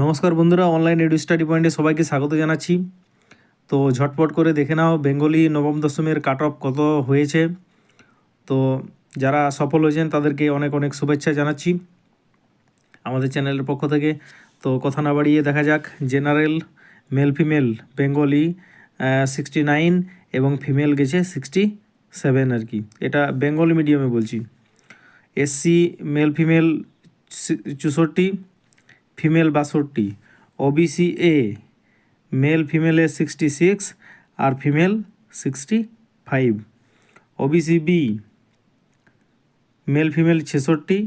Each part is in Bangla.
নমস্কার বন্ধুরা, অনলাইন এডু স্টাডি পয়েন্টে সবাইকে স্বাগত জানাচ্ছি। তো ঝটপট করে দেখে নাও বেঙ্গলি নবম দশমের কাট অফ কত হয়েছে। তো যারা সফল হয়েছেন তাদেরকে অনেক অনেক শুভেচ্ছা জানাচ্ছি আমাদের চ্যানেলের পক্ষ থেকে। তো কথা না বাড়িয়ে দেখা যাক। জেনারেল মেল ফিমেল বেঙ্গলি 69 এবং ফিমেল গেছে 67 আর কি, এটা বেঙ্গলি মিডিয়ামে বলছি। SC male female 64, female 62, OBC A male ফিমেলে 66 আর female 65, OBC B male female 66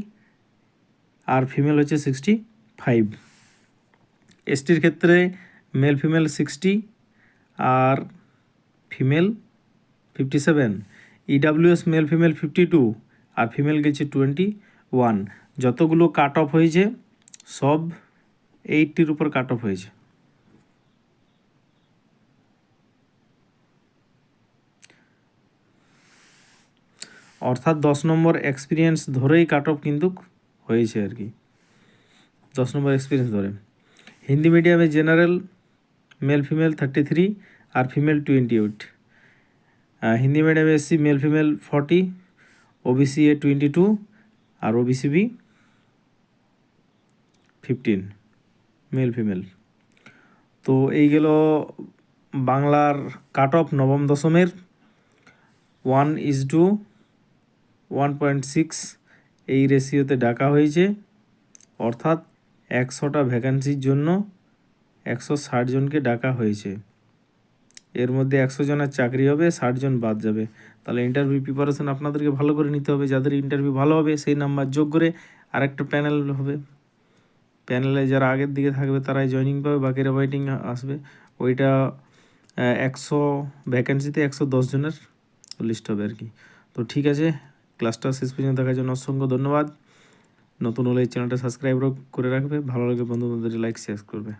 আর ফিমেল হচ্ছে 65। এসটির ক্ষেত্রে মেল ফিমেল 60 আর ফিমেল 57, ইডাব্লিউএস মেল ফিমেল 52 আর ফিমেল গেছে 21। যতগুলো কাট অফ হয়েছে সব 80-র উপর কাট অফ হয়েছে। অর্থাৎ 10 নম্বর এক্সপিরিয়েন্স ধরেই কাট অফ কিন্তু হয়েছে আর কি, 10 নম্বর এক্সপিরিয়েন্স ধরে। হিন্দি মিডিয়ামে জেনারেল মেল ফিমেল 33 আর ফিমেল 28, হিন্দি মিডিয়ামে SC male female 40, OBC A 22 আর ওবিসি বি 15 মেল ফিমেল। তো এই গেল বাংলার কাট অফ নবম দশমের। 1:1.6 এই রেশিওতে ডাকা হয়েছে, অর্থাৎ 100টা ভ্যাকান্সির জন্য 160 জনকে ডাকা হয়েছে। এর মধ্যে 100 জনের চাকরি হবে, 60 জন বাদ যাবে। তাহলে ইন্টারভিউ প্রিপারেশন আপনাদেরকে ভালো করে নিতে হবে। যাদের ইন্টারভিউ ভালো হবে সেই নাম্বার যোগ করে আরেকটা প্যানেল হবে। প্যানেলে যারা আগের দিকে থাকবে তারাই জয়েনিং পাবে, বাকিরা ওয়েটিং আসবে। ওইটা 100 ভ্যাকেন্সিতে 110 জনের লিস্ট হবে আর কি। তো ঠিক আছে, ক্লাসটা শেষ পর্যন্ত দেখার জন্য অসংখ্য ধন্যবাদ। নতুন হলে এই চ্যানেলটা সাবস্ক্রাইব করে রাখবে, ভালো লাগে বন্ধু বান্ধবদের লাইক শেয়ার করবে।